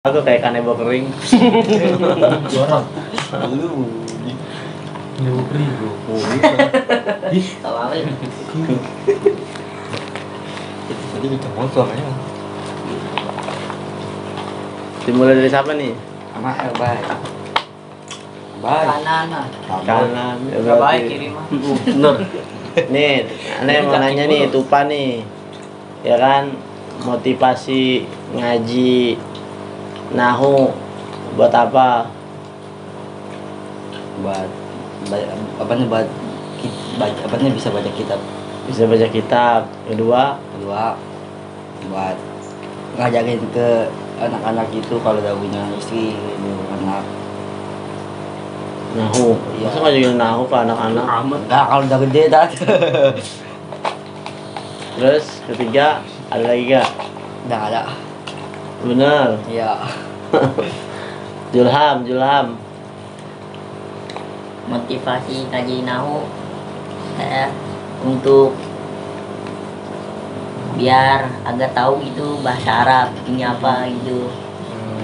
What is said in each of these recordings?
Aku kayak kanebo kering. Jorok. Lu kanebo kering bro. Oh bisa. Ih, Apa ini? itu tadi kita motor ya. Dimulai dari siapa nih? Sama baik. Baik. Kanan. Kanan. Ya, Gak baik berarti. kiri mah. Bener. Nih, aneh Ini mau kaki nanya dulu. nih, Tupa nih. Ya kan, motivasi ngaji nahu buat apa? Buat apanya apanya bisa baca kitab. Bisa baca kitab. Kedua, Buat ngajarin ke anak-anak itu kalau udah punya istri gitu, anak. nahu. Iya. Masa nggak juga nahu ke anak-anak? Enggak, kalau udah gede dah. Terus ketiga, ada lagi gak? Udah ada. Bener. Iya. Julham. Motivasi ngaji nahu saya untuk biar agak tahu gitu bahasa Arab ini apa gitu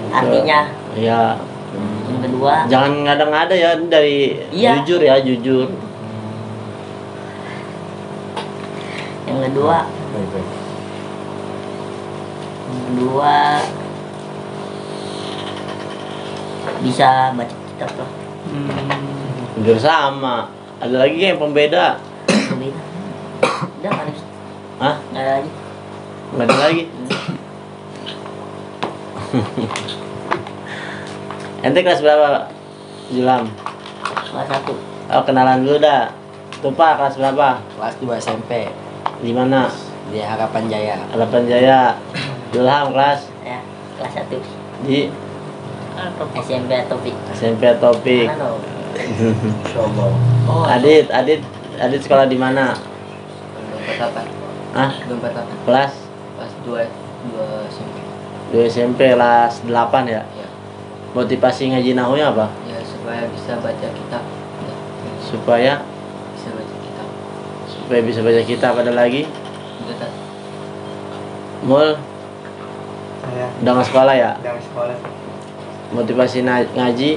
artinya. Iya. Yang kedua Jangan ngada-ngada ya, dari Iya. jujur ya, jujur. yang kedua bisa baca kitab lah. Jujur sama. Ada lagi yang pembeda? Beda. Udah kan? Hah? Nggak ada lagi. Nggak ada lagi? Ente kelas berapa, Julham? Kelas 1 Oh, kenalan dulu dah. Tupa kelas berapa? Kelas 2 SMP Di mana? di Harapan Jaya. Harapan Jaya. Julham kelas ya, kelas 1 di SMP Topik. SMP Topik. Mana dong? Insyaallah. Oh, Adit sekolah di mana? Dompet Hah? apa? Kelas Kelas 2 SMP. 2 SMP kelas 8 ya? Ya. Motivasi ngaji nahunya apa? Ya supaya bisa baca kitab. Ya, Supaya bisa baca kitab. bisa baca kitab. Ada lagi? Udah tak? Mul, Saya udah nggak sekolah ya? sedang sekolah Motivasi ngaji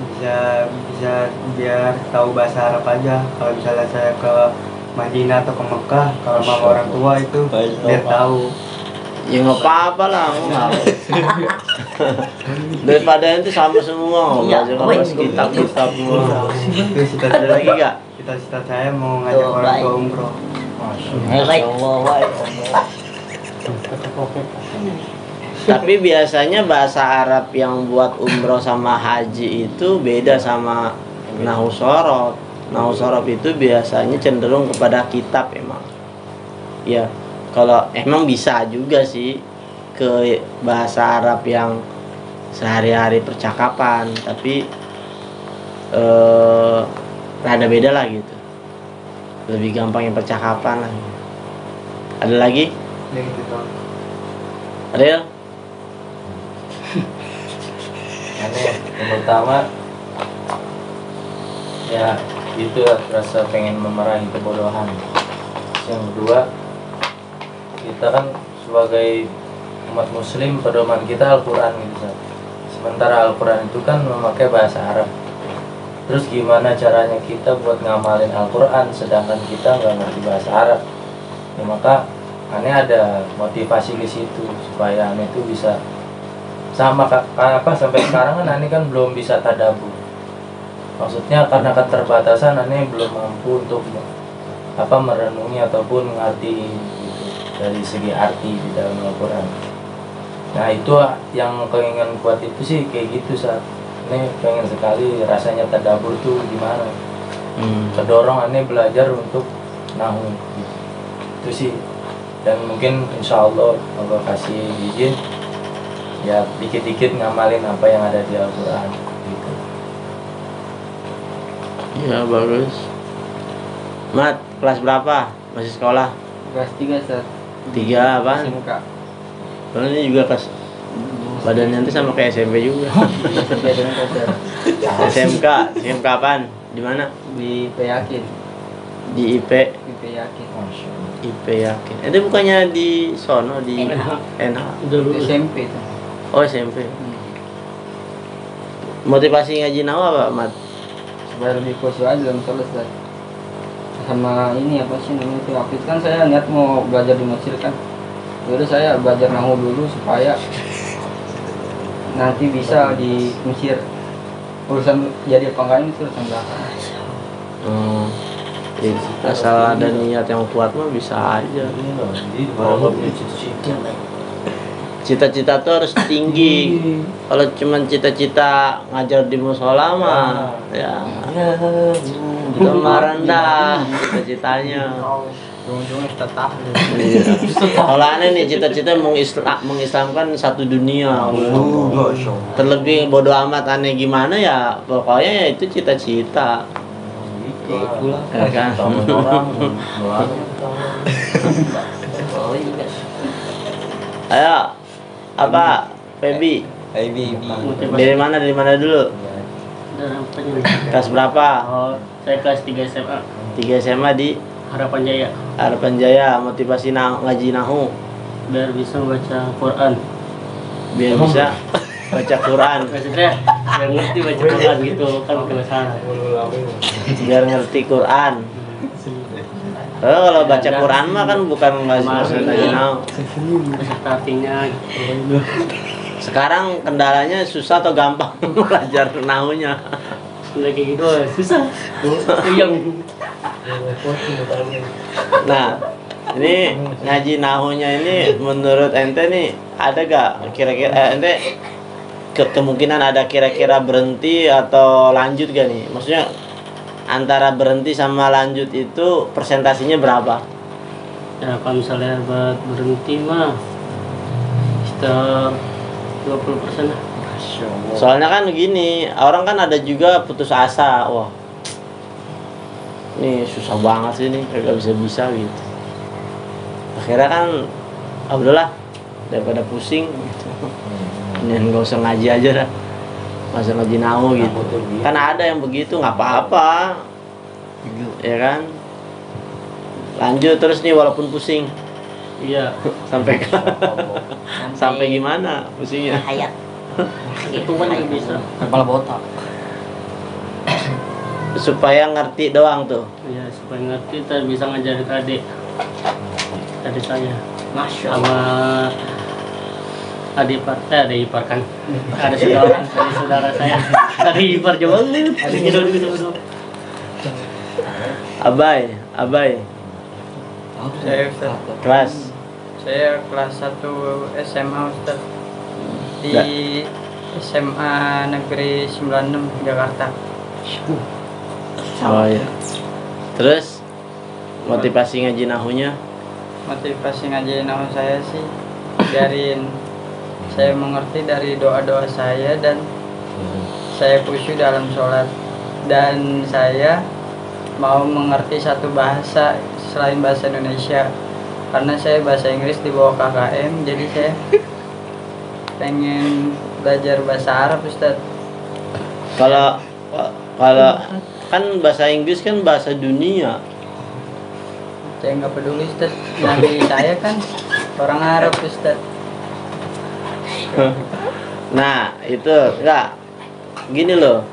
bisa biar tahu bahasa Arab aja. Kalau misalnya saya ke Madinah atau ke Mekah, kalau sama orang tua itu biar tahu. ya nggak apa-apa lah, nggak. Daripada itu sama semua, Iya, belajar baik. ngomong kitab mulu. Itu Ada lagi gak? cita-cita saya mau ngajak Tuh, orang baik. tua umroh. baik. Tapi biasanya bahasa Arab yang buat umroh sama haji itu beda sama nahu sorof. Nahu sorof itu biasanya cenderung kepada kitab emang. Ya, kalau emang bisa juga sih ke bahasa Arab yang sehari-hari percakapan, tapi rada beda lah gitu. Lebih gampang yang percakapan lah. Ada lagi? Ya gitu. Real? Yang pertama ya itu rasa pengen memarahi kebodohan. Yang kedua, kita kan sebagai umat muslim, pedoman kita Al-Quran gitu. Sementara Al-Quran itu kan memakai bahasa Arab. Terus gimana caranya kita buat ngamalin Al-Quran sedangkan kita nggak ngerti bahasa Arab? Ya maka aneh ada motivasi ke situ supaya aneh itu bisa sama sampai sekarang kan aneh kan belum bisa tadabbur. Maksudnya karena keterbatasan aneh belum mampu untuk merenungi ataupun mengerti gitu, dari segi arti di dalam Al-Quran. Nah itu yang keinginan kuat itu sih kayak gitu saat aneh pengen sekali rasanya tadabbur tuh gimana. Kedorong aneh belajar untuk nahu gitu. Itu sih, dan mungkin insya Allah kasih izin ya dikit-dikit ngamalin apa yang ada di Al-Quran gitu. Ya bagus. Mat, kelas berapa? Masih sekolah? Kelas 3 Ustaz. 3 apa? SMK. Soalnya ini juga kelas badannya nanti sama kayak SMP juga. SMK apaan? Di mana? Di IP Yakin. Di IP Yakin. IP Yakin. Itu bukannya di sono di NH. NH. SMP itu. Oh SMP. Motivasi ngaji nahu apa, Mat? Supaya lebih khusyuk aja dalam sholat Ustaz. Sama ini apa sih namanya itu, waktu itu kan saya niat mau belajar di Mesir kan. Jadi saya belajar nahu dulu supaya nanti bisa di Mesir. Urusan jadi apa enggak itu urusan belakang. Asal ada niat yang kuat mah bisa aja. Cita-cita tuh harus tinggi. Kalau cuma cita-cita ngajar di musola mah ya itu mah rendah cita-citanya. Ujung-ujungnya kita tahu. Kalau aneh nih cita-cita mengislamkan satu dunia. Terlebih bodo amat aneh gimana ya, pokoknya ya itu cita-cita. Ya kan? Ayo, apa Feby? Dari mana dulu? Kelas berapa? Oh, saya kelas 3 SMA. 3 SMA di Harapan Jaya. Harapan Jaya. Motivasi ngaji nahu Biar bisa baca Quran. biar bisa baca Quran, Maksudnya biar ngerti baca Quran gitu kan kelas sana. biar ngerti Quran. Kalau baca Quran mah kan bukan ngaji nahu. Beserta artinya gitu. Sekarang kendalanya susah atau gampang belajar nahunya? Udah kayak gitu susah. Yang Nah, ini ngaji nahunya ini menurut ente nih ada gak kira-kira ente kemungkinan ada kira-kira berhenti atau lanjut gak nih? Maksudnya antara berhenti sama lanjut itu persentasinya berapa? ya kalau misalnya buat berhenti mah sekitar 20% lah. Soalnya kan begini, orang kan ada juga putus asa. Wah, ini susah banget sih nih, kagak bisa gitu. Akhirnya kan, alhamdulillah daripada pusing gitu. Ini nggak usah ngaji aja dah, nggak usah ngaji nahu gitu. Kan ada yang begitu, nggak apa-apa, ya kan. Lanjut terus nih walaupun pusing. Iya, Sampai sampai gimana pusingnya? Hayat. itu kan juga bisa. Kepala botak. Supaya ngerti doang tuh. Ya supaya ngerti kita bisa ngajarin adik saya Masya sama adik ipar kan ada saudara saya adik ipar jauh banget gitu. Abai Saya Ustaz. kelas Saya kelas 1 SMA Ustaz. Di SMA Negeri 96 Jakarta. oh iya. Terus motivasi ngaji nahunya Motivasi ngaji nahu saya sih biarin saya mengerti dari doa-doa saya dan saya khusyuk dalam sholat, dan saya mau mengerti satu bahasa selain bahasa Indonesia karena saya bahasa Inggris di bawah KKM, jadi saya pengen belajar bahasa Arab Ustaz. kalau kalau kan bahasa Inggris kan bahasa dunia. Saya nggak peduli Ustaz, nabi saya kan orang Arab Ustaz. Nah itu enggak gini loh,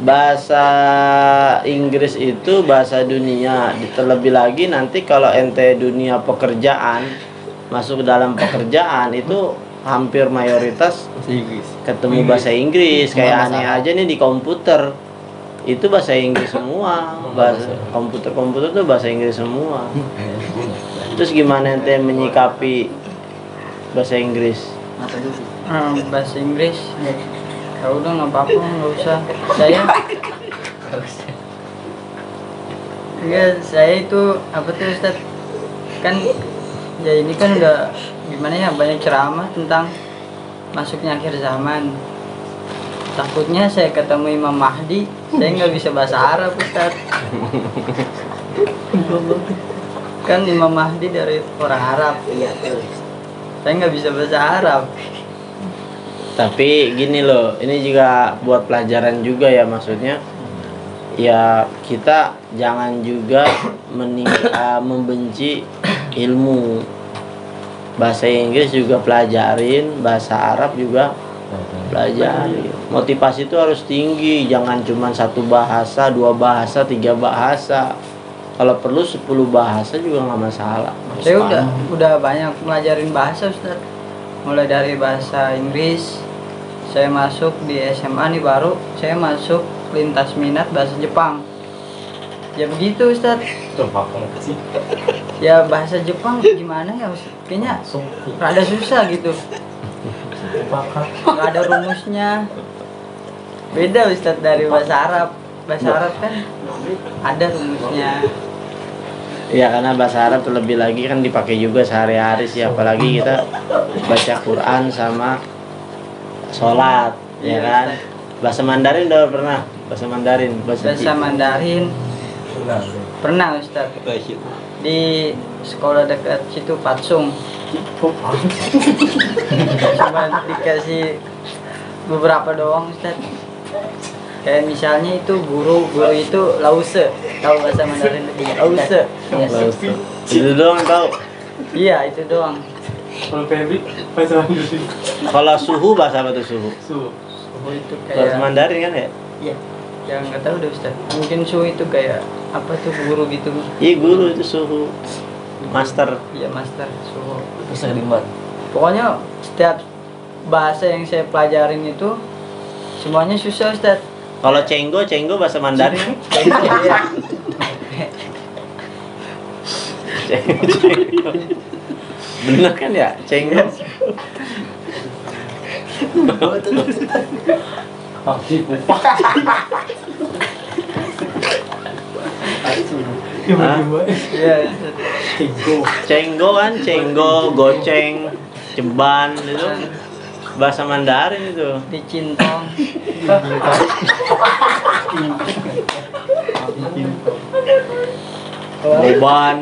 bahasa Inggris itu bahasa dunia. Terlebih lagi nanti kalau ente dunia pekerjaan, masuk ke dalam pekerjaan itu hampir mayoritas ketemu bahasa Inggris. Kayak aneh aja nih di komputer itu bahasa Inggris semua, bahasa komputer tuh bahasa Inggris semua. Terus gimana ente menyikapi bahasa Inggris? Bahasa Inggris ya udah nggak apa-apa, nggak usah. Saya itu apa tuh Ustaz, kan ya ini kan udah gimana ya, banyak ceramah tentang masuknya akhir zaman. Takutnya saya ketemu Imam Mahdi, saya nggak bisa bahasa Arab Ustaz. Kan Imam Mahdi dari orang Arab, saya nggak bisa bahasa Arab. Tapi gini loh, ini juga buat pelajaran juga ya, maksudnya ya kita jangan juga membenci ilmu. Bahasa Inggris juga pelajarin, bahasa Arab juga Pelajari. Motivasi itu harus tinggi, jangan cuma satu bahasa, dua bahasa, tiga bahasa. Kalau perlu 10 bahasa juga nggak masalah. Saya udah banyak pelajarin bahasa Ustaz. Mulai dari bahasa Inggris, saya masuk di SMA nih baru, saya masuk lintas minat bahasa Jepang. Ya begitu Ustaz. Ya bahasa Jepang gimana ya Ustaz? Kayaknya rada susah gitu. Gak ada rumusnya. Beda Ustaz dari bahasa Arab. Bahasa Arab kan ada rumusnya. Ya karena bahasa Arab terlebih lagi kan dipakai juga sehari-hari sih, apalagi kita baca Quran sama sholat, ya kan. Bahasa Mandarin udah pernah? Bahasa Mandarin, Bahasa Mandarin pernah Ustaz. Di sekolah dekat situ Patsung. Cuma dikasih beberapa doang Ustaz. Kayak misalnya itu guru itu lause, tahu bahasa Mandarin itu lause. Itu doang tahu. Iya itu doang. Kalau suhu bahasa apa tuh suhu? Suhu itu Bahasa kayak Mandarin kan ya? iya. Yang nggak tahu deh Ustaz. Mungkin suhu itu kayak apa tuh guru gitu. Iya guru itu suhu. Master. Iya master suhu. Bisa dibuat. Pokoknya setiap bahasa yang saya pelajarin itu semuanya susah Ustaz. Kalau cenggo bahasa Mandarin. Iya. Cenggo. Bener kan ya? Cenggo. Hah? Iya. Cenggo kan, cenggo, goceng, ceban itu bahasa Mandarin itu. Dicintong. Beban.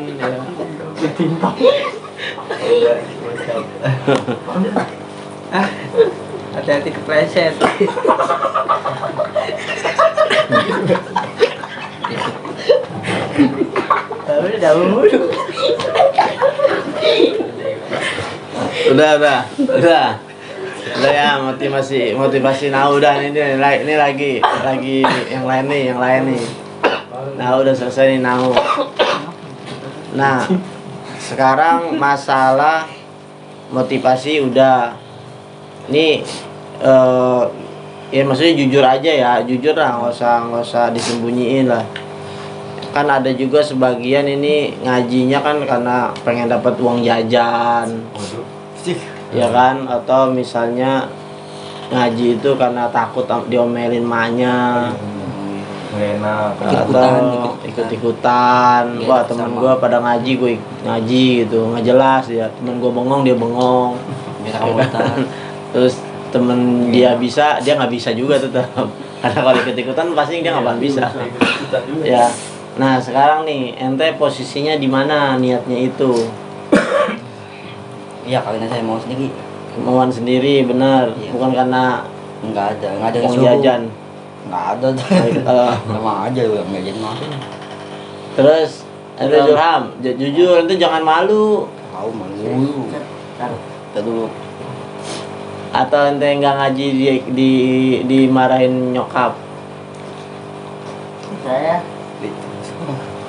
Hati-hati kepleset. Tapi dahulu. Udah ya, motivasi. Nah udah ini lagi yang lain nih. Nah udah selesai nih Nahu. Nah sekarang masalah motivasi udah. Nih ya maksudnya jujur aja ya, jujur lah, nggak usah disembunyiin lah. Kan ada juga sebagian ini ngajinya kan karena pengen dapat uang jajan. Ya kan, atau misalnya ngaji itu karena takut diomelin mahnya, atau ikut-ikutan. Wah temen gue pada ngaji, gue ngaji gitu, nggak jelas ya. Temen gue bengong, dia bengong. Ya kan? Terus temen dia bisa, dia nggak bisa juga tetap. Karena kalau ikut-ikutan pasti dia nggak bakal bisa. Ya. Nah sekarang nih, ente posisinya di mana niatnya itu? Iya, kalian saya mau sendiri. Kemauan sendiri, benar. Iya. Bukan karena Enggak ada uang suruh. jajan. Enggak ada. Sama aja uang jajan mah. Terus, ente Jurham, jujur, ente jangan malu. Tahu malu. Kita dulu. Atau ente nggak ngaji dimarahin nyokap. Saya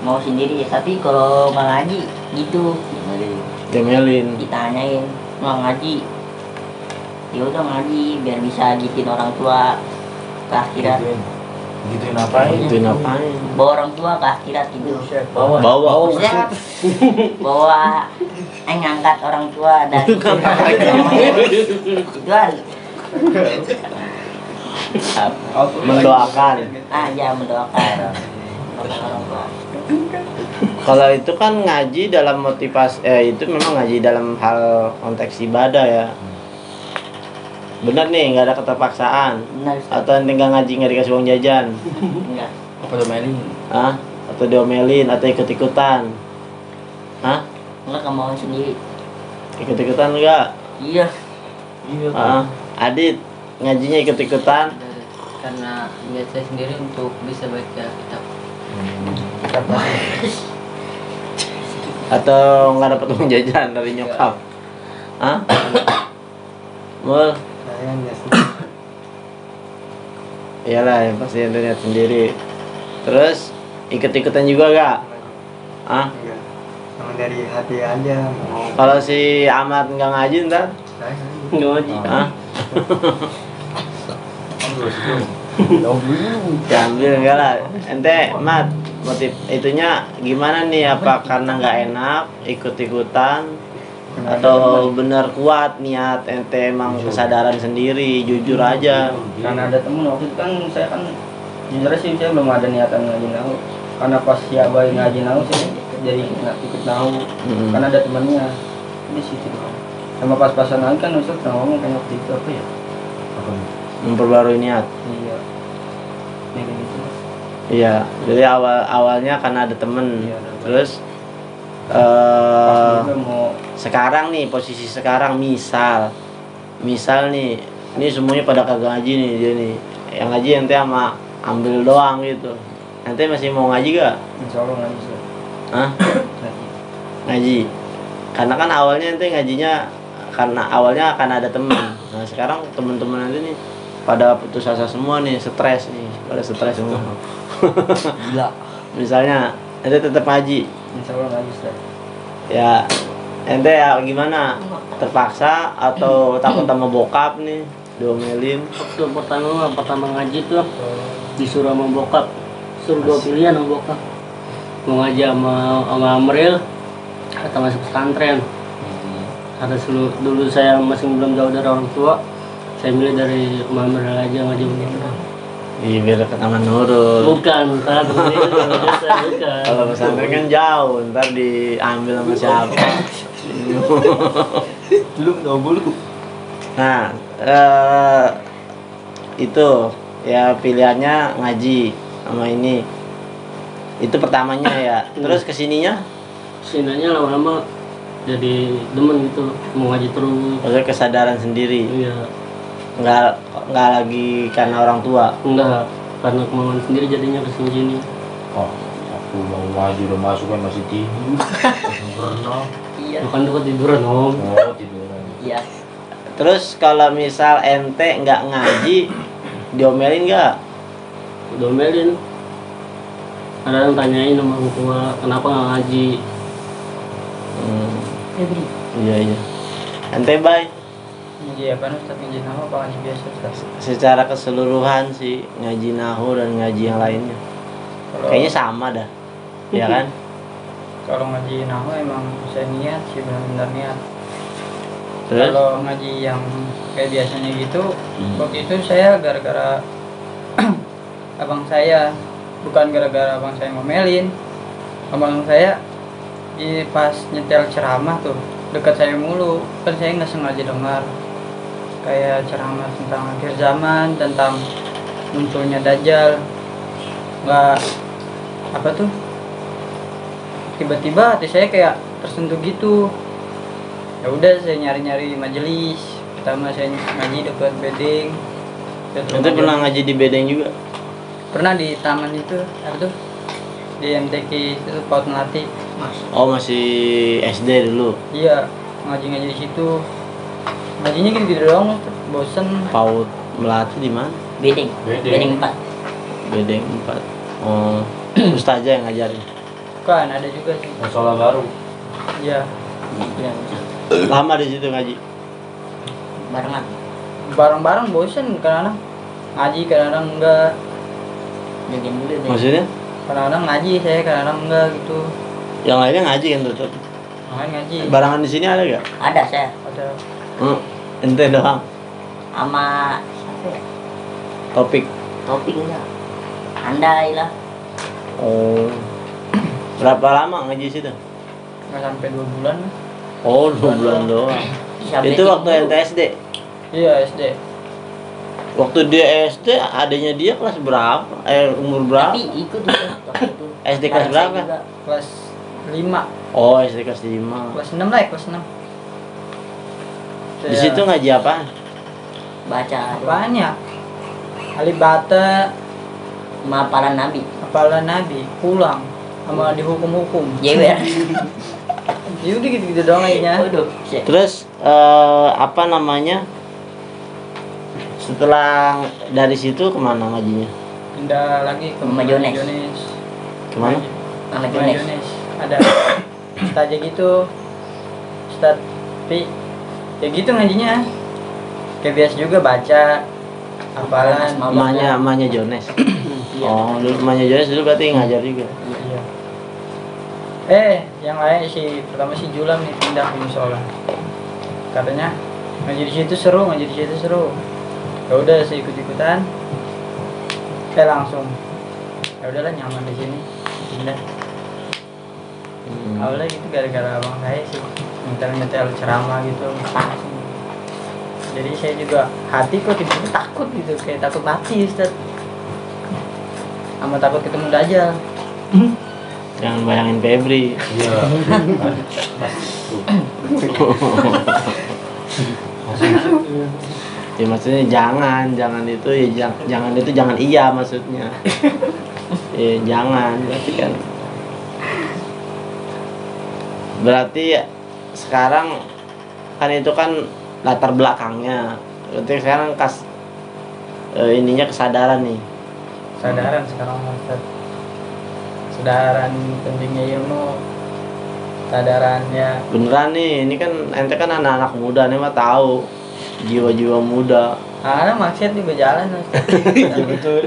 mau sendiri, tapi kalau mau ngaji gitu Demelin. ditanyain mau ngaji, ya udah ngaji biar bisa gituin orang tua ke akhirat. Gituin apain? Itu ngapain? Bawa orang tua ke akhirat gitu. Bawa. Maksudnya bawa ngangkat orang tua dari gituan. Mendoakan. Ya mendoakan orang tua. Kalau itu kan ngaji dalam motivasi, itu memang ngaji dalam hal konteks ibadah ya. Bener nih, nggak ada keterpaksaan. Benar Ustaz. Atau ente nggak ngaji nggak dikasih uang jajan. Enggak. Apa domelin? Hah? Atau diomelin atau ikut-ikutan. Hah? Enggak, kemauan sendiri. Ikut-ikutan enggak? Iya. Adit ngajinya ikut-ikutan. Karena niat saya sendiri untuk bisa baca kitab. Atau nggak dapat uang jajan dari nyokap. Hah? Mul, Saya nggak sih. Iyalah, yang pasti ente niat sendiri. Terus ikut-ikutan juga gak? Ah? Enggak. Emang dari hati aja mau. Kalau si Ahmad nggak ngaji ntar? Saya Ngaji. Ah? Diambil enggak lah. Ente, Mat, motif itunya gimana nih? Apa karena nggak enak ikut-ikutan? Atau benar kuat niat ente emang kesadaran sendiri, jujur aja. Karena ada temen waktu itu kan saya kan jujur sih saya belum ada niatan ngaji nahu. Karena pas si Abai ngaji nahu sih jadi nggak ikut nahu. Karena ada temannya di situ. Sama pas-pasan lagi kan Ustaz pernah ngomong kayak waktu itu apa ya? Memperbarui niat. Iya. Ya, kayak gitu. Iya, jadi awalnya karena ada temen. Iya, ada temen. Terus Pas juga mau sekarang nih, posisi sekarang misal nih, ini semuanya pada kagak ngaji nih dia nih. Yang ngaji ente sama ambil doang gitu. Ente masih mau ngaji gak? insya Allah ngaji Ustaz. Hah? Ngaji. Ngaji. Karena kan awalnya ente ngajinya karena awalnya akan ada temen. Nah sekarang temen-temen nanti nih pada putus asa semua nih, stres nih, pada stres semua. Gila. Misalnya ente tetap ngaji, Insya Allah ngaji Ustaz. ya ente ya gimana? Terpaksa atau takut sama bokap nih diomelin? Waktu pertama ngaji tuh disuruh sama bokap, suruh dua pilihan sama bokap, mau ngaji sama Amril atau masuk pesantren. Karena dulu saya masih belum jauh dari orang tua, saya milih dari Amril aja ngaji sama Amril. Iya biar deket sama Nurul. Bukan, bukan. Kalau pesantren kan jauh, ntar diambil sama siapa? Belum tahu bulu. Nah, itu ya pilihannya ngaji sama ini. Itu pertamanya ya. Terus kesininya? Sinanya lama-lama jadi demen gitu, mau ngaji terus. Maksudnya kesadaran sendiri. Iya, Nggak lagi karena orang tua. enggak, karena kemauan sendiri jadinya kesini. Oh, aku mau maju udah masuk kan masih tidur. Berenang. Iya. Bukan tuh ketiduran om. Oh, tiduran. Iya. Terus kalau misal ente nggak ngaji, diomelin nggak? Domelin. Ada yang tanyain sama orang tua, kenapa nggak ngaji? Febri. Iya. Ente bay. Ngaji apa Ustaz? Ngaji nahu apa ngaji biasa Ustaz? Secara keseluruhan sih ngaji nahu dan ngaji yang lainnya. Kayaknya sama dah. Ya kan? Kalau ngaji nahu emang saya niat sih, benar-benar niat. Terus? Kalau ngaji yang kayak biasanya gitu, waktu itu saya gara-gara abang saya, bukan gara-gara abang saya ngomelin. Abang saya pas nyetel ceramah tuh dekat saya mulu, kan saya nggak sengaja dengar kayak ceramah tentang akhir zaman, tentang munculnya Dajjal. Nggak apa tuh, tiba-tiba hati saya kayak tersentuh gitu. Ya udah saya nyari-nyari majelis. Pertama saya ngaji dekat bedeng. Ente pernah ngaji di bedeng juga? Pernah di taman itu apa tuh, di MTQ itu Paut Melati. Oh masih SD dulu. Iya, ngaji-ngaji di situ. Ngajinya gitu-gitu doang, bosen. Paut Melati di mana? Bedeng. Bedeng 4. Bedeng 4. Oh, ustazah yang ngajarin. Kan ada juga sih. Masalah baru. Iya, Iya. Lama di situ ngaji. Barengan. bareng-bareng bosen kadang-kadang. Ngaji kadang-kadang enggak. Jajan dulu deh. Maksudnya? Kadang-kadang ngaji saya, kadang-kadang enggak gitu. Yang lainnya ngaji kan tetap. Makanya ngaji. Barangan di sini ada gak? Ada saya Ada Ente doang. sama siapa ya? Topik. Topik enggak. Andai lah. Oh. Berapa lama ngaji situ? nggak sampai 2 bulan. Oh, 2 bulan doang. Sampai Itu waktu 3 ente SD. Iya SD. Waktu dia SD, adanya dia kelas berapa? Umur berapa? Tapi ikut juga waktu itu. SD kelas Bareng saya berapa? juga. Kelas 5, Oh, SD kelas 5. kelas 6 lah ya, kelas 6. Di situ ngaji apa? Baca apaan ya? Alif Bata, mapalan Nabi. hafalan Nabi, pulang sama dihukum-hukum. Jewer. Ya udah gitu-gitu doang aja. Waduh. Shit. Terus apa namanya? Setelah dari situ kemana ngajinya? Pindah lagi ke Mayones. Kemana? Anak Mayones. Jones. Ada ustaz gitu. Ustaz Pi. Ya gitu ngajinya. Kayak biasa juga baca hafalan. Emaknya Jones. Oh, dulu emaknya Jones dulu berarti ngajar juga. Iya. Yang lain sih pertama sih Julam nih pindah ke musola. Katanya ngaji di situ seru. Ya udah sih ikut-ikutan. Langsung. Ya udahlah nyaman di sini. Pindah. Awalnya gitu gara-gara abang saya sih nyetel ceramah gitu. Jadi saya juga hati kok tiba-tiba takut gitu, kayak takut mati Ustaz. Sama takut ketemu Dajjal. Jangan bayangin Febri. Iya. Ya maksudnya jangan itu ya jangan iya maksudnya. Ya jangan berarti kan. Berarti sekarang kan itu kan latar belakangnya. Berarti sekarang ininya kesadaran nih. Kesadaran sekarang Ustaz. Kesadaran pentingnya ilmu. Kesadarannya Beneran nih, ini kan ente kan anak-anak muda nih mah tahu jiwa-jiwa muda. karena maksiat juga jalan Ustaz.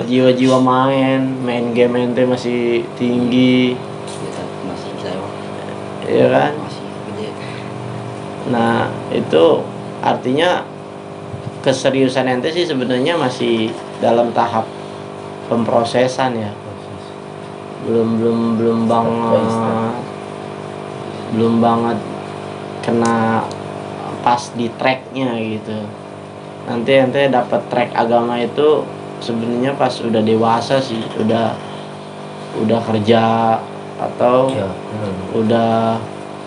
Jiwa-jiwa main game ente masih tinggi, Masih saya ya kan? masih gede. Nah, itu artinya keseriusan ente sih sebenarnya masih dalam tahap pemprosesan ya. Belum banget kena pas di tracknya gitu. Nanti ente dapat track agama itu sebenarnya pas udah dewasa sih, udah kerja atau Iya, udah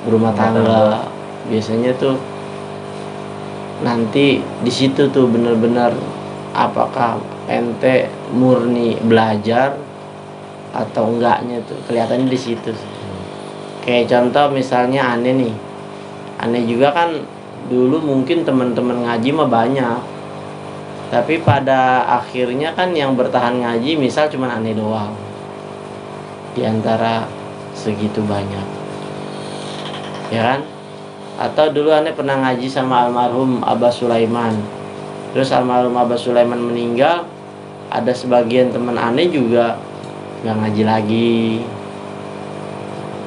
berumah tangga. Biasanya tuh nanti di situ tuh bener-bener apakah ente murni belajar atau enggaknya tuh kelihatannya di situ sih. Kayak contoh misalnya aneh juga kan dulu mungkin teman-teman ngaji mah banyak, tapi pada akhirnya kan yang bertahan ngaji misal cuma aneh doang di antara segitu banyak, ya kan? Atau dulu aneh pernah ngaji sama almarhum Abah Sulaiman, terus almarhum Abah Sulaiman meninggal, ada sebagian teman aneh juga nggak ngaji lagi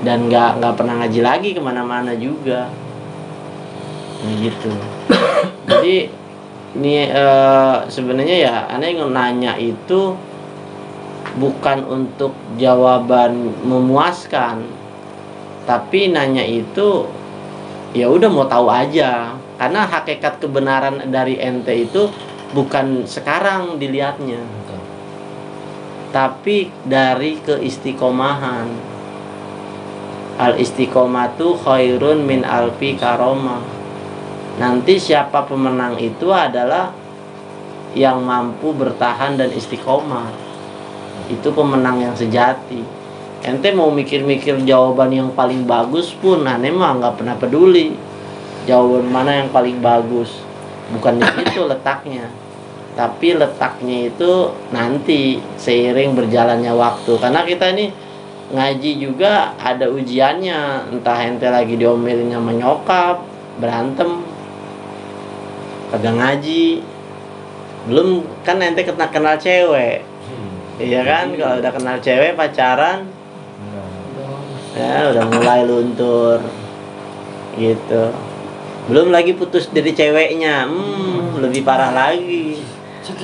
dan nggak pernah ngaji lagi kemana-mana juga. Nah, gitu. Jadi ini sebenarnya ya aneh nanya itu bukan untuk jawaban memuaskan, tapi nanya itu ya udah mau tahu aja, karena hakikat kebenaran dari ente itu bukan sekarang dilihatnya, tapi dari keistiqomahan. Al istiqomatu khairun min alfi karomah. Nanti siapa pemenang itu adalah yang mampu bertahan dan istiqomah. Itu pemenang yang sejati. Ente mau mikir-mikir jawaban yang paling bagus pun aneh mah nggak pernah peduli jawaban mana yang paling bagus. Bukan di situ letaknya, tapi letaknya itu nanti seiring berjalannya waktu. Karena kita ini ngaji juga ada ujiannya, entah ente lagi diomelin sama nyokap, berantem, kagak ngaji, belum kan ente kenal cewek, iya kan? Kalau udah kenal cewek pacaran, ya udah mulai luntur, gitu. Belum lagi putus dari ceweknya, lebih parah lagi.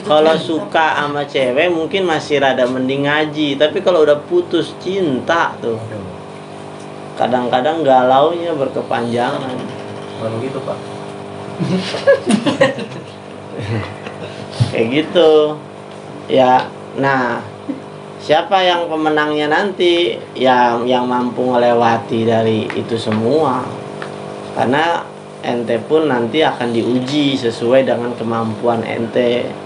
Kalau suka sama cewek mungkin masih rada mending ngaji, tapi kalau udah putus cinta tuh kadang-kadang galaunya berkepanjangan. Kalau gitu Pak. Kayak gitu ya. Nah, siapa yang pemenangnya nanti? Yang mampu melewati dari itu semua. Karena ente pun nanti akan diuji sesuai dengan kemampuan ente.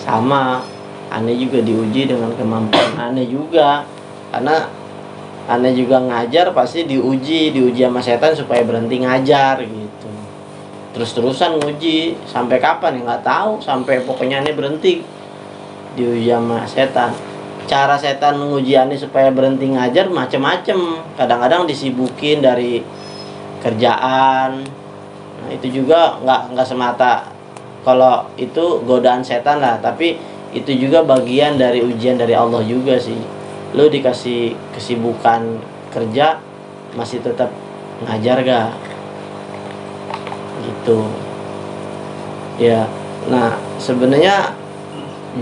Sama aneh juga diuji dengan kemampuan aneh juga, karena aneh juga ngajar pasti diuji sama setan supaya berhenti ngajar gitu. terus-terusan nguji sampai kapan ya nggak tahu, sampai pokoknya aneh berhenti diuji sama setan. Cara setan menguji aneh supaya berhenti ngajar macem-macem. Kadang-kadang disibukin dari kerjaan. Nah, itu juga nggak semata kalau itu godaan setan lah, tapi itu juga bagian dari ujian dari Allah juga sih. Lu dikasih kesibukan kerja masih tetap ngajar gak? Gitu. Ya. Nah, sebenarnya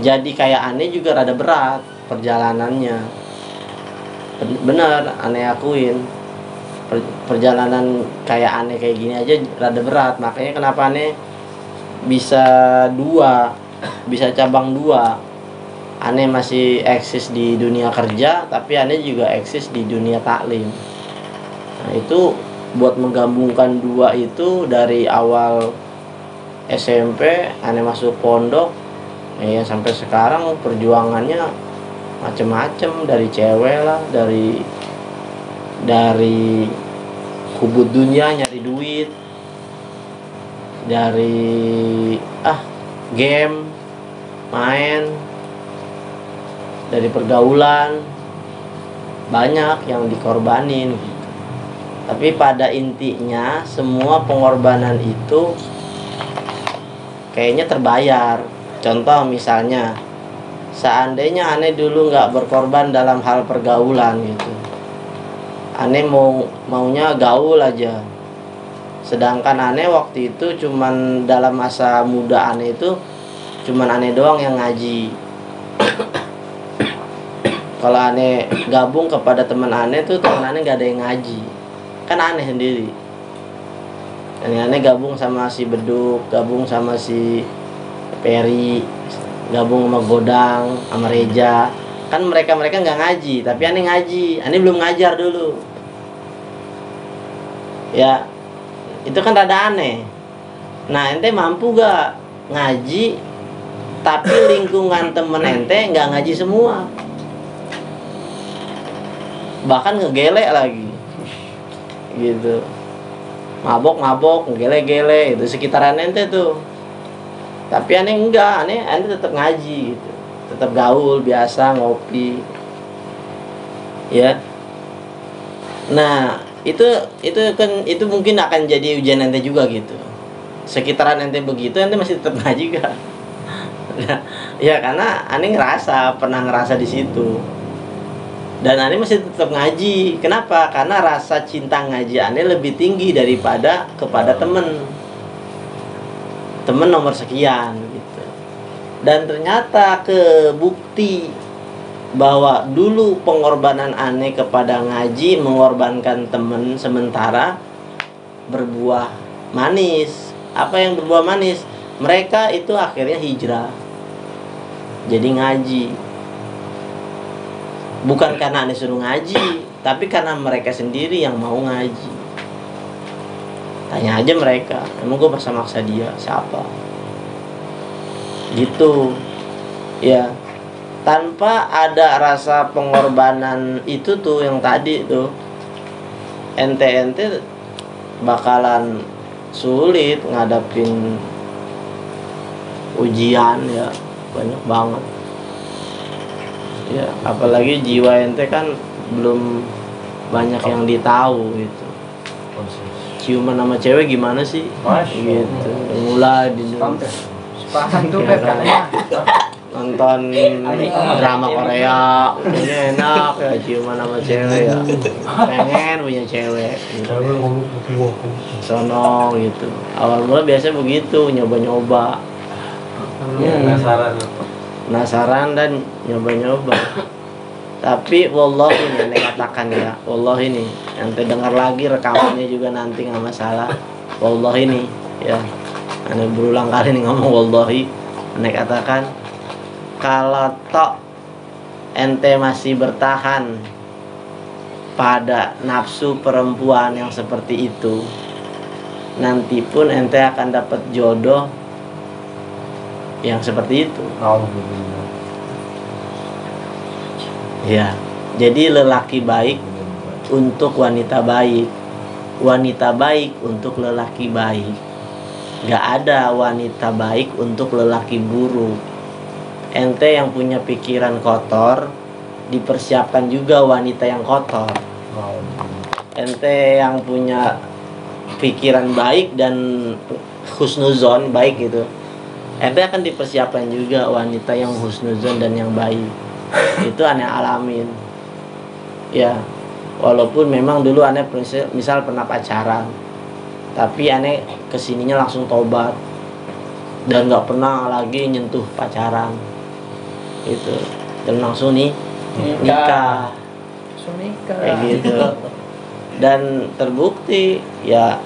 jadi kayak aneh juga rada berat perjalanannya. Bener, aneh akuin. Perjalanan kayak aneh kayak gini aja rada berat. Makanya kenapa aneh bisa bisa cabang 2. Aneh masih eksis di dunia kerja, tapi aneh juga eksis di dunia taklim. Nah, itu buat menggabungkan 2 itu dari awal SMP aneh masuk pondok ya sampai sekarang perjuangannya macem-macem, dari cewek lah, dari kubut dunia nyari duit, dari game main, dari pergaulan, banyak yang dikorbanin gitu. Tapi pada intinya semua pengorbanan itu kayaknya terbayar. Contoh misalnya, seandainya aneh dulu nggak berkorban dalam hal pergaulan gitu, aneh maunya gaul aja. Sedangkan aneh waktu itu cuman dalam masa muda aneh itu cuman aneh doang yang ngaji. Kalau aneh gabung kepada teman aneh tuh, teman aneh nggak ada yang ngaji, kan aneh sendiri. Aneh gabung sama si Beduk, gabung sama si Peri, gabung sama Godang, sama Reja. Kan mereka nggak ngaji, tapi aneh ngaji. Aneh belum ngajar dulu. Ya, itu kan rada aneh. Nah, ente mampu gak ngaji, tapi lingkungan temen ente nggak ngaji semua, bahkan ngegelek lagi, gitu. Mabok, ngegele-gele, itu sekitaran ente tuh. Tapi aneh enggak, aneh tetap ngaji gitu. Tetap gaul biasa, ngopi. Ya. Nah, itu mungkin akan jadi ujian ente juga gitu. Sekitaran ente begitu, ente masih tetap ngaji gak? Ya karena aneh pernah ngerasa di situ. Dan aneh masih tetap ngaji. Kenapa? Karena rasa cinta ngaji aneh lebih tinggi daripada kepada temen nomor sekian gitu. Dan ternyata kebukti bahwa dulu pengorbanan aneh kepada ngaji mengorbankan temen, sementara berbuah manis. Apa yang berbuah manis? Mereka itu akhirnya hijrah jadi ngaji. Bukan karena aneh suruh ngaji, tapi karena mereka sendiri yang mau ngaji. Tanya aja mereka, emang gue maksa dia siapa? Gitu. Ya, tanpa ada rasa pengorbanan itu tuh yang tadi tuh, ente bakalan sulit ngadapin ujian ya, banyak banget. Ya, apalagi jiwa ente kan belum banyak yang ditahu gitu. Ciuman sama cewek gimana sih? Gitu. Mulai di Paham tuh katanya. nonton drama Korea, ini enak ya ciuman sama cewek ya. Pengen punya cewek. Gitu. Sono gitu. Awal mula biasanya begitu, nyoba-nyoba. Penasaran dan nyoba-nyoba. Tapi wallahi ini ente katakan ya, wallahi ini ente dengar lagi rekamannya juga nanti nggak masalah. Wallahi ini ya, ane berulang kali nih ngomong wallahi, ente katakan kalau tok ente masih bertahan pada nafsu perempuan yang seperti itu, nanti pun ente akan dapat jodoh yang seperti itu. Ya, jadi lelaki baik untuk wanita baik, wanita baik untuk lelaki baik. nggak ada wanita baik untuk lelaki buruk. Ente yang punya pikiran kotor, dipersiapkan juga wanita yang kotor. Ente yang punya pikiran baik dan husnuzon baik gitu, ente akan dipersiapkan juga wanita yang husnuzon dan yang baik. Itu aneh alamin ya. Walaupun memang dulu aneh misal pernah pacaran, tapi aneh kesininya langsung tobat dan nggak pernah lagi nyentuh pacaran gitu, dan langsung nikah kayak gitu. Dan terbukti ya,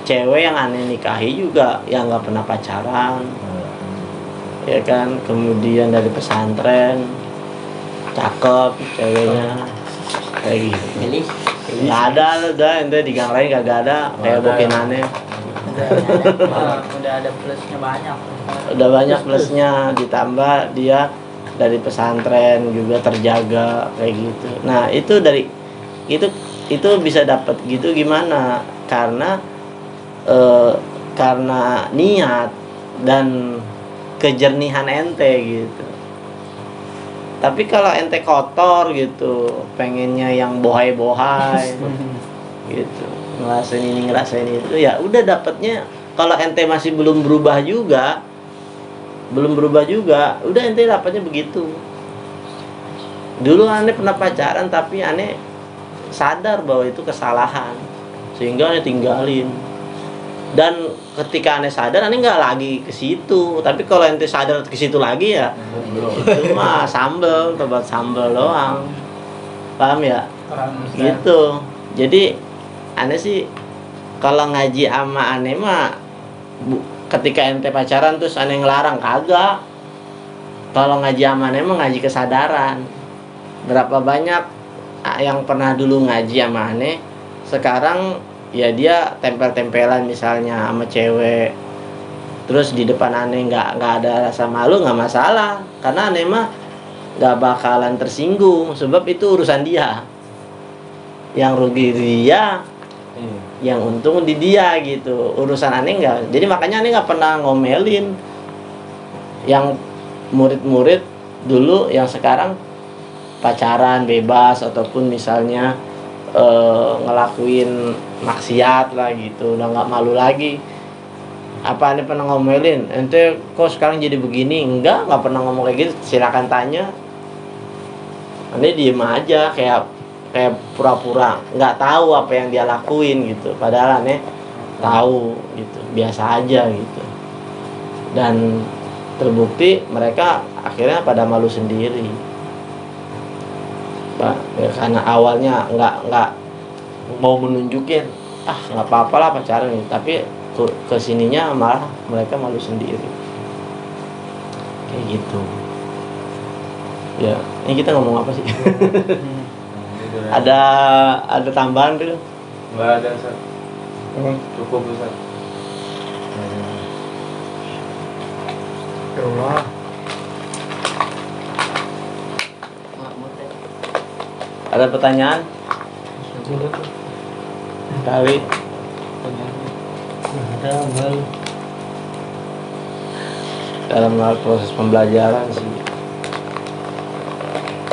cewek yang aneh nikahi juga yang nggak pernah pacaran ya kan, kemudian dari pesantren, cakep ceweknya kayak gitu. Nggak ada, udah ente di gang lain kagak ada kayak bokin aneh. Udah ada plusnya banyak. Udah banyak plusnya, ditambah dia dari pesantren juga terjaga kayak gitu. Nah itu dari itu bisa dapat gitu gimana? Karena niat dan kejernihan ente gitu. Tapi kalau ente kotor gitu, pengennya yang bohai-bohai gitu, ngerasain ini ngerasain itu, ya udah dapatnya. Kalau ente masih belum berubah juga, udah ente dapatnya begitu. Dulu aneh pernah pacaran tapi aneh sadar bahwa itu kesalahan, sehingga aneh tinggalin. Dan ketika aneh sadar, aneh nggak lagi ke situ. Tapi kalau ente sadar ke situ lagi ya, itu mah tobat sambel doang. Paham ya? Gitu. Jadi aneh sih kalau ngaji sama aneh mah ketika ente pacaran terus aneh ngelarang, kagak. Kalau ngaji sama aneh mah ngaji kesadaran. Berapa banyak yang pernah dulu ngaji sama aneh, sekarang ya dia tempel-tempelan misalnya sama cewek, terus di depan aneh nggak ada rasa malu, nggak masalah, karena aneh mah nggak bakalan tersinggung, sebab itu urusan dia, yang rugi dia, yang untung di dia gitu, urusan aneh nggak. Jadi makanya aneh nggak pernah ngomelin yang murid-murid dulu yang sekarang pacaran bebas ataupun misalnya ngelakuin maksiat lah gitu, udah nggak malu lagi. Apa aneh pernah ngomelin ente kok sekarang jadi begini? Nggak pernah ngomong kayak gitu. Silakan tanya. Aneh diem aja kayak pura-pura nggak tahu apa yang dia lakuin gitu, padahal aneh tahu gitu, biasa aja gitu. Dan terbukti mereka akhirnya pada malu sendiri. Ya, karena awalnya nggak mau menunjukin, nggak apa-apa lah pacaran nih, tapi kesininya malah mereka malu sendiri kayak gitu ya. Ini kita ngomong apa sih? ada tambahan tuh? Nggak ada, Ustaz. Cukup, Ustaz. Ya Allah. Ada pertanyaan? Kali Ada baru. dalam proses pembelajaran sih,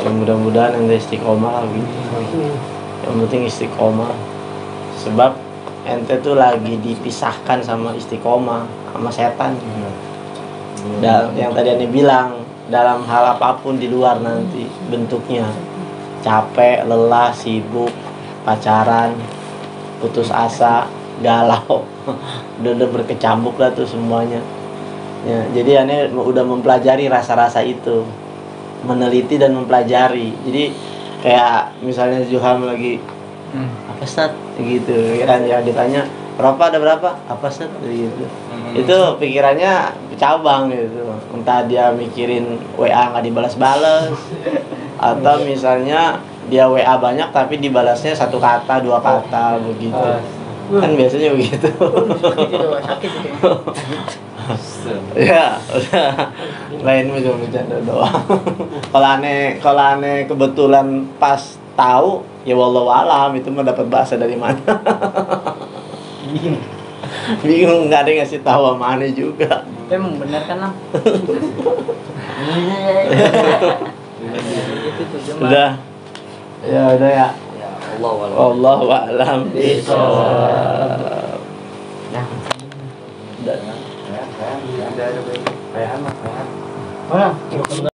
ya mudah-mudahan ente istiqomah lagi. Yang penting istiqomah, sebab ente tuh lagi dipisahkan sama istiqomah, sama setan. Dan yang tadi ane bilang, dalam hal apapun di luar nanti bentuknya, capek, lelah, sibuk, pacaran, putus asa, galau, udah berkecambuk lah tuh semuanya ya. Jadi aneh udah mempelajari rasa-rasa itu, meneliti dan mempelajari. Jadi kayak misalnya Zuham lagi apa Ustaz gitu kan, ya ditanya berapa, ada berapa, apa Ustaz gitu. Itu pikirannya cabang gitu, entah dia mikirin WA nggak dibalas-balas, atau misalnya dia WA banyak tapi dibalasnya 1 kata 2 kata begitu. Kan biasanya begitu. Sakit itu. Ya udah, lain cuma bercanda doang. Kalau aneh kebetulan pas tahu, ya wallahu alam itu mah dapat bahasa dari mana. Bingung, nggak ada yang ngasih tahu sama aneh juga. Emang bener kan Lam? Itu tuh cuma. Udah. Ya udah ya. Ya Allah walau. Wallahu a'lam bishawab. Nah, Udah. Udah ada baik. Kayak anak, kayak anak. Mana?